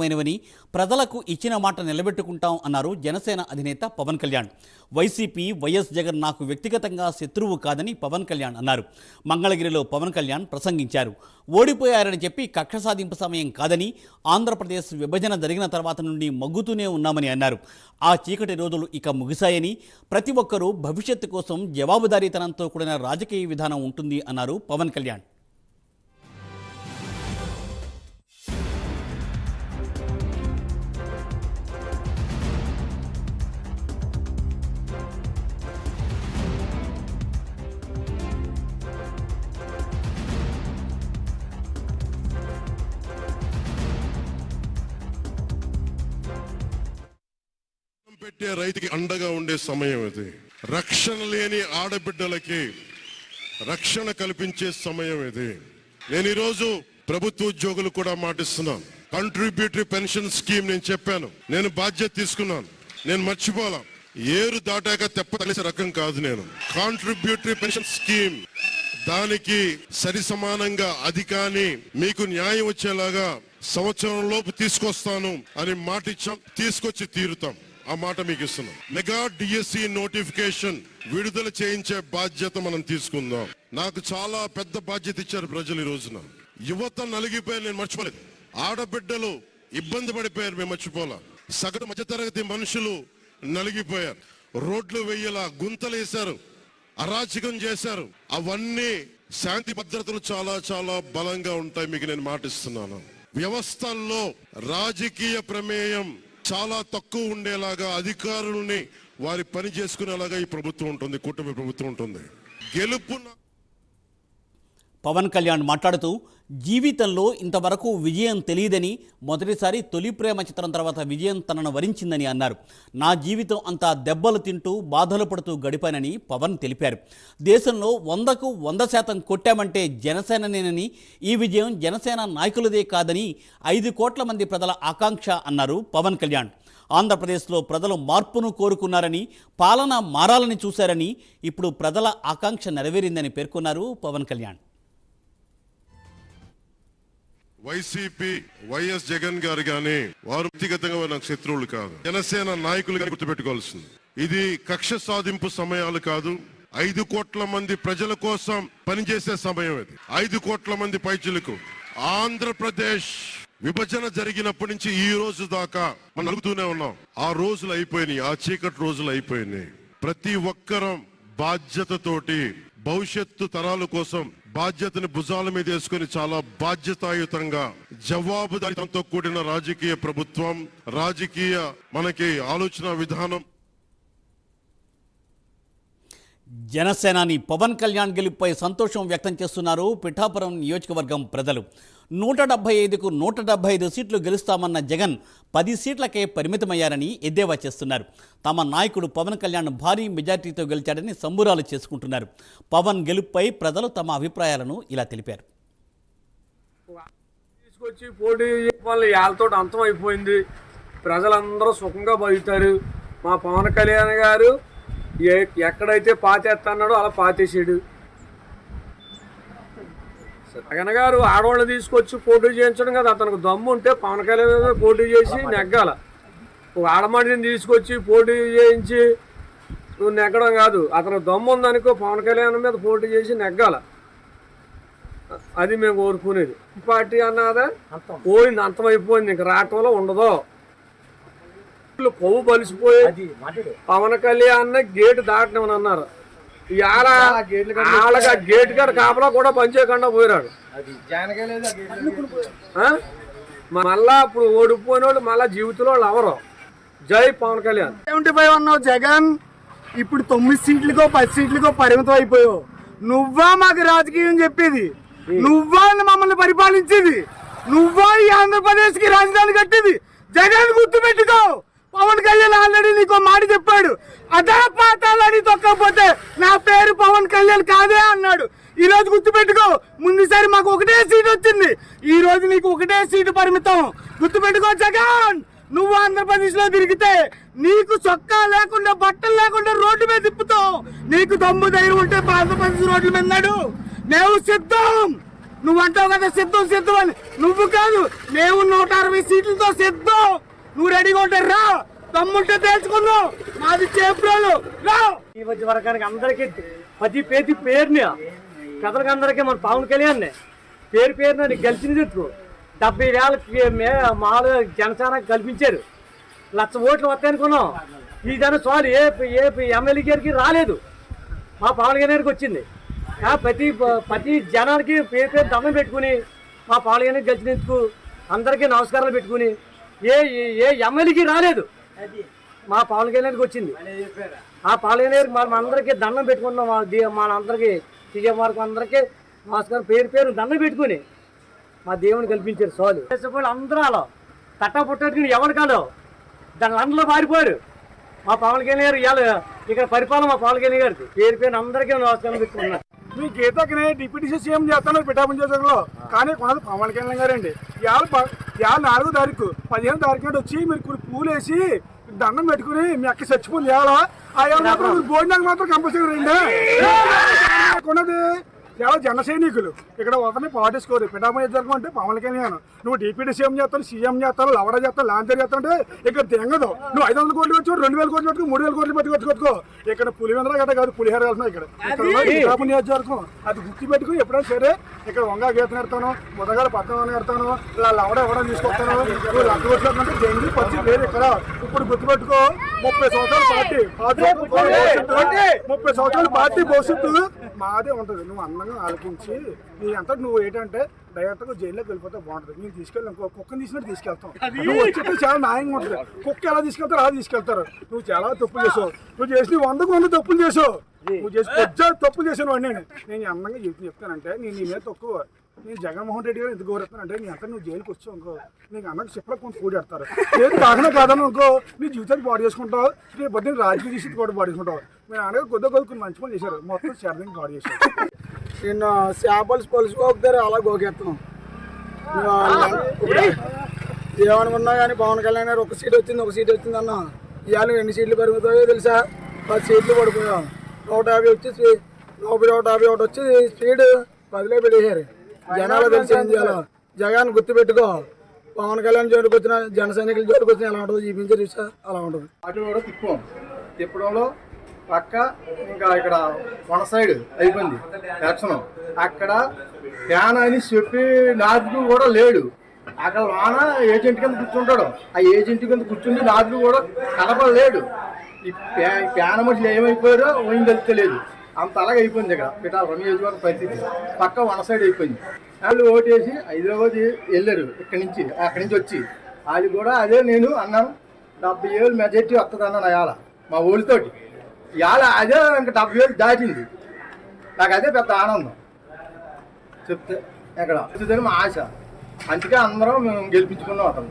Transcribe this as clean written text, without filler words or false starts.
మైనవని ప్రజలకు ఇచ్చిన మాట నిలబెట్టుకుంటాం అన్నారు జనసేన అధినేత పవన్ కళ్యాణ్. వైసీపీ వైఎస్ జగన్ నాకు వ్యక్తిగతంగా శత్రువు కాదని పవన్ కళ్యాణ్ అన్నారు. మంగళగిరిలో పవన్ కళ్యాణ్ ప్రసంగించారు. ఓడిపోయారని చెప్పి కక్ష సాధింపు సమయం కాదని, ఆంధ్రప్రదేశ్ విభజన జరిగిన తర్వాత నుండి మగ్గుతూనే ఉన్నామని అన్నారు. ఆ చీకటి రోజులు ఇక ముగిశాయని, ప్రతి ఒక్కరూ భవిష్యత్తు కోసం జవాబుదారీతనంతో కూడిన రాజకీయ విధానం ఉంటుంది అన్నారు పవన్ కళ్యాణ్. పెట్టే రైతుకి అండగా ఉండే సమయం ఇది. రక్షణ లేని ఆడబిడ్డలకి రక్షణ కల్పించే సమయం ఇది. నేను ఈరోజు ప్రభుత్వ ఉద్యోగులు కూడా మాటిస్తున్నాను. కంట్రిబ్యూటరీ పెన్షన్ స్కీమ్ నేను చెప్పాను, నేను బాధ్యత తీసుకున్నాను, నేను మర్చిపోలా. ఏరు దాటాక తెప్పతలిసే రకం కాదు నేను. కాంట్రిబ్యూటరీ పెన్షన్ స్కీమ్ దానికి సరి సమానంగా అది కానీ మీకు న్యాయం వచ్చేలాగా సంవత్సరం లోపు తీసుకొస్తాను అని మాట ఇచ్చాం, తీసుకొచ్చి తీరుతాం. ఆ మాట మీకు ఇస్తున్నాం. మెగా డిఎస్సి నోటిఫికేషన్ విడుదల చేయించే బాధ్యత మనం తీసుకుందాం. నాకు చాలా పెద్ద బాధ్యత ఇచ్చారు ప్రజలు. ఈ రోజున యువత నలిగిపోయారు, నేను మర్చిపోలేదు. ఆడబిడ్డలు ఇబ్బంది పడిపోయారు, మేము మర్చిపోలా. సగటు మధ్యతరగతి మనుషులు నలిగిపోయారు. రోడ్లు వెయ్యేలా గుంతలు వేశారు, అరాచకం చేశారు. అవన్నీ శాంతి భద్రతలు చాలా చాలా బలంగా ఉంటాయి, మీకు నేను మాటిస్తున్నాను. వ్యవస్థల్లో రాజకీయ ప్రమేయం చాలా తక్కువ ఉండేలాగా, అధికారులని వారి పని చేసుకునేలాగా ఈ ప్రభుత్వం ఉంటుంది, కూటమి ప్రభుత్వం ఉంటుంది. గెలుపు. పవన్ కళ్యాణ్ మాట్లాడుతూ, జీవితంలో ఇంతవరకు విజయం తెలియదని, మొదటిసారి తొలి ప్రేమ చిత్రం తర్వాత విజయం తనను వరించిందని అన్నారు. నా జీవితం అంతా దెబ్బలు తింటూ బాధలు పడుతూ గడిపానని పవన్ తెలిపారు. దేశంలో 100కు 100% కొట్టామంటే జనసేననేనని, ఈ విజయం జనసేన నాయకులదే కాదని 5 కోట్ల మంది ప్రజల ఆకాంక్ష అన్నారు పవన్ కళ్యాణ్. ఆంధ్రప్రదేశ్లో ప్రజలు మార్పును కోరుకున్నారని, పాలన మారాలని చూశారని, ఇప్పుడు ప్రజల ఆకాంక్ష నెరవేరిందని పేర్కొన్నారు పవన్ కళ్యాణ్. వైసీపీ వైఎస్ జగన్ గారు గాని వారు వ్యక్తిగతంగా నాకు శత్రువులు కాదు, జనసేన నాయకులుగా గుర్తుపెట్టుకోవాల్సింది. ఇది కక్ష సాధింపు సమయాలు కాదు. 5 కోట్ల మంది ప్రజల కోసం పనిచేసే సమయం ఇది. 5 కోట్ల మంది పైచులకు ఆంధ్రప్రదేశ్ విభజన జరిగినప్పటి నుంచి ఈ రోజు దాకా మనం నలుగుతూనే ఉన్నాం. ఆ రోజులు అయిపోయినాయి, ఆ చీకటి రోజులు అయిపోయినాయి. ప్రతి ఒక్కరం బాధ్యతతోటి భవిష్యత్తు తరాల కోసం బాధ్యతని భుజాల మీద వేసుకుని చాలా బాధ్యతాయుతంగా జవాబుదారీతనంతో కూడిన రాజకీయ ప్రభుత్వం, రాజకీయ మనకి ఆలోచన విధానం. జనసేనాని పవన్ కళ్యాణ్ గెలుపుపై సంతోషం వ్యక్తం చేస్తున్నారు పిఠాపురం నియోజకవర్గం ప్రజలు. 175కు 175 సీట్లు గెలుస్తామన్న జగన్ 10 సీట్లకే పరిమితమయ్యారని ఎద్దేవా చేస్తున్నారు. తమ నాయకుడు పవన్ కళ్యాణ్ భారీ మెజార్టీతో గెలిచాడని సంబురాలు చేసుకుంటున్నారు. పవన్ గెలుపుపై ప్రజలు తమ అభిప్రాయాలను ఇలా తెలిపారు. తీసుకొచ్చి పోటీ వాళ్ళతో అంతం అయిపోయింది. ప్రజలందరూ సుఖంగా బతుకుతారు. మా పవన్ కళ్యాణ్ గారు ఎక్కడైతే పాతేస్తున్నాడో అలా పాతేసాడు. జగన్ గారు ఆడవాళ్ళు తీసుకొచ్చి పోటీ చేయించడం కదా అతనికి దమ్ము ఉంటే పవన్ కళ్యాణ్ మీద పోటీ చేసి నెగ్గాల. ఒక ఆడమడిని తీసుకొచ్చి పోటీ చేయించి నువ్వు నెగ్గడం కాదు. అతనికి దమ్ము ఉందనుకో పవన్ కళ్యాణ్ మీద పోటీ చేసి నెగ్గాల. అది మేము కోరుకునేది. పార్టీ అన్నదా పోయింది, అంతమైపోయింది, ఇంక రావటంలో ఉండదు. కొవ్వు బలిసిపోయి పవన్ కళ్యాణ్ గేటు దాటమని అన్నారు. వాళ్ళగా గేట్ కాడ కాపలా కూడా పనిచేయకుండా పోయినాడు. మళ్ళా ఇప్పుడు ఓడిపోయిన వాళ్ళు మళ్ళా జీవితంలో వాళ్ళు ఎవరు. జై పవన్ కళ్యాణ్. 75 అన్నావు జగన్, ఇప్పుడు 9 సీట్లకో 10 సీట్లకో పరిమితం అయిపోయావు. నువ్వా మాకు రాజకీయం చెప్పేది? నువ్వా మమ్మల్ని పరిపాలించేది? నువ్వా ఈ ఆంధ్రప్రదేశ్ కి రాజధాని కట్టేది? జగన్ గుర్తుపెట్టుకో. పవన్ కళ్యాణ్ ఆల్రెడీ నీకు మాట చెప్పాడు, అదా పాతాలని తొక్కకపోతే నా పేరు పవన్ కళ్యాణ్ కాదే అన్నాడు. ఈ రోజు గుర్తుపెట్టుకో. ముందుసారి మాకు 1 సీట్ వచ్చింది, ఈ రోజు నీకు 1 సీటు పరిమితం. గుర్తుపెట్టుకో జగన్. నువ్వు ఆంధ్రప్రదేశ్ లో తిరిగితే నీకు చొక్కా లేకుండా బట్టలు లేకుండా రోడ్డు మీద తిప్పుతావు. నీకు దమ్ము ధైర్యం ఉంటే ఆంధ్రప్రదేశ్ రోడ్ల మీద నాడు మేము సిద్ధం. నువ్వు అంటావు కదా సిద్ధం సిద్ధం అని. నువ్వు కాదు, మేము 160 సీట్లతో సిద్ధం. నువ్వు రెడీగా ఉంటారు, రా. తమ్ముంటే తెలుసుకుందాం. మాది చేపురాలు, రా. ఈ మధ్య వరకానికి అందరికీ ప్రతి పేరుని పెద్దలకి అందరికీ మన పవన్ కళ్యాణ్ పేరున గెలిచింది 70,000 మామూలుగా జనసేన కల్పించారు. 1,00,000 ఓట్లు వస్తాయనుకున్నాం. ఈ జన చాలు ఏ ఎమ్మెల్యే గారికి రాలేదు, మా పవన్ కళ్యాణ్కి వచ్చింది. ప్రతి జనానికి పేరు దండం పెట్టుకుని మా పవన్ కళ్యాణ్ గెలిచినందుకు అందరికీ నమస్కారాలు పెట్టుకుని ఏ ఎమ్మెల్యేకి రాలేదు, మా పవన్ కళ్యాణ్కి వచ్చింది. ఆ పవన్ కళ్యాణ్ మనందరికీ దండం పెట్టుకున్నాం. మనందరికీ సీఎం వారికి అందరికీ నమస్కారం పేరు దండం పెట్టుకుని మా దేవుని కల్పించారు. చాలు దేశపోయి అందరూ అలా తట్టా పుట్టట్టుకుని ఎవరి కాదు దాని లండలో పారిపోయారు. మా పవన్ కళ్యాణ్ గారు ఇక్కడ పరిపాలన మా పవన్ కళ్యాణ్ గారికి పేరు అందరికీ నమస్కారం పెట్టుకున్నారు. మీ గీతకి డిప్యూటీ సీఎం చేస్తాను పిఠాపురం చేసంలో, కానీ కొనది పవన్ కళ్యాణ్ గారండి. ఇవాళ 4వ తారీఖు 15వ తారీఖు నాడు వచ్చి మీరు కొన్ని పూలు వేసి దండం పెట్టుకుని మీ అక్క చచ్చిపోయింది. ఇవాళ మాత్రం భోజనానికి మాత్రం కంపల్సరీ రండి. కొన్నది చాలా జన సైనికులు ఇక్కడ ఒకరిని పాటించుకోరు. పిఠాపురం జరగం అంటే పవన్ కళ్యాణ్. నువ్వు డిప్యూటీ సీఎం చేస్తాను, సీఎం చేస్తాను, లవడ చేస్తాను, లాంచర్ చేస్తానంటే ఇక్కడ తెంగదు. నువ్వు 500 కోట్లు వచ్చి 2,000 కోట్లు పెట్టుకో, 3,000 కోట్లు పెట్టుకొచ్చుకో. ఇక్కడ పులివెందర గట్ట కాదు, పులిహేర వెళ్తున్నావు. ఇక్కడ పిఠాపురం నియోజకవర్గం అది గుర్తు పెట్టుకుని ఎప్పుడైనా సరే ఇక్కడ వంగా గీత నెడతాను, ముదగాల పక్కన నెడతాను, ఇలా లవడ ఎవడో తీసుకొస్తాను. నువ్వు 1,00,000 కోట్లు అంటే జంగి పరిస్థితి లేదు ఇక్కడ. ఇప్పుడు గుర్తుపెట్టుకో, 30 సంవత్సరాల పార్టీ 30 సంవత్సరాల పార్టీ భవిష్యత్తు మాదే ఉంటుంది. నువ్వు అందంగా ఆలోచించి నీ అంతా నువ్వు ఏంటంటే డైరెక్ట్గా జైల్లోకి వెళ్ళిపోతే బాగుంటుంది. నేను తీసుకెళ్ళి కుక్కని తీసినట్టు తీసుకెళ్తాం. నువ్వు వచ్చేస్తే చాలా న్యాయంగా ఉంటుంది. కుక్క ఎలా తీసుకెళ్తారో అలా తీసుకెళ్తారు. నువ్వు చాలా తప్పులు చేసావు. నువ్వు చేసి 100కు 100 తప్పులు చేసావు. నువ్వు చేసి పెద్ద తప్పులు చేసాను వాడిని. నేను అందంగా చెప్తానంటే నేను నీ మీద తక్కువ. నేను జగన్మోహన్ రెడ్డి గారు ఎందుకు కోరుతానంటే నీ అంతా నువ్వు జైలుకి వచ్చావు అనుకో, నీకు అన్నకు చెప్పలో కొంత కూడెడతారు. ఏది కాకుండా కాదని అనుకో, నీ జీవితాన్ని పాడు చేసుకుంటావు. రేపు పొద్దున్న రాజకీయ తీసి కూడా పాడు చేసుకుంటావు. మీరు అన్నగా కొన్ని మంచి పనులు చేశారు, మొత్తం శారదాన్ని పాడు చేశారు. నిన్న చేపలు పొలుసుకోకపోతే అలా గోకెత్తాం. ఏమనుకున్నా కానీ పవన్ కళ్యాణ్ గారు ఒక సీట్ వచ్చింది అన్న. ఇవాళ ఎన్ని సీట్లు పెరుగుతాయో తెలుసా? 10 సీట్లు పడిపోయాం. 150 వచ్చి 150 ఒకటి వచ్చి స్పీడ్ 10లో పెట్టేశారు. జనాలు తెలిసి ఏం చేయాలో జగన్ గుర్తుపెట్టుకో. పవన్ కళ్యాణ్ జోడికి వచ్చిన జన సైనికుల జోడికి వచ్చిన ఎలా ఉంటుంది చూపించారు చూసా, అలా ఉంటుంది. అటు కూడా తిప్పడంలో పక్క ఇంకా ఇక్కడ వన సైడ్ అయిపోయింది ఎలక్షన్. అక్కడ ఫ్యాన్ అని చెప్పి నాదుడు కూడా లేడు. అక్కడ వాన ఏజెంట్ కింద కూర్చుంటాడు. ఆ ఏజెంట్ కింద కూర్చుంది నాదుడు కూడా కలపలేడు. ఈ ఫ్యాన్ మనుషులు ఏమైపోయారో ఏం తెలుస్తలేదు. అంత అలాగే అయిపోయింది ఇక్కడ పిఠాపురం నియోజకవర్గ పరిస్థితి. పక్క వన సైడ్ అయిపోయింది. వాళ్ళు ఓటేసి హైదరాబాద్ వెళ్ళారు. అక్కడి నుంచి వచ్చి వాళ్ళు కూడా అదే నేను అన్నాను 70,000 మెజార్టీ వస్తుంది అన్నాను. ఇవాళ మా ఊళ్ళతోటి ఇవాళ అదే ఇంకా 70,000 దాటింది. నాకు అదే పెద్ద ఆనందం చెప్తే ఎక్కడ మా ఆశ. అందుకే అందరం మేము గెలిపించుకున్నాం అతను.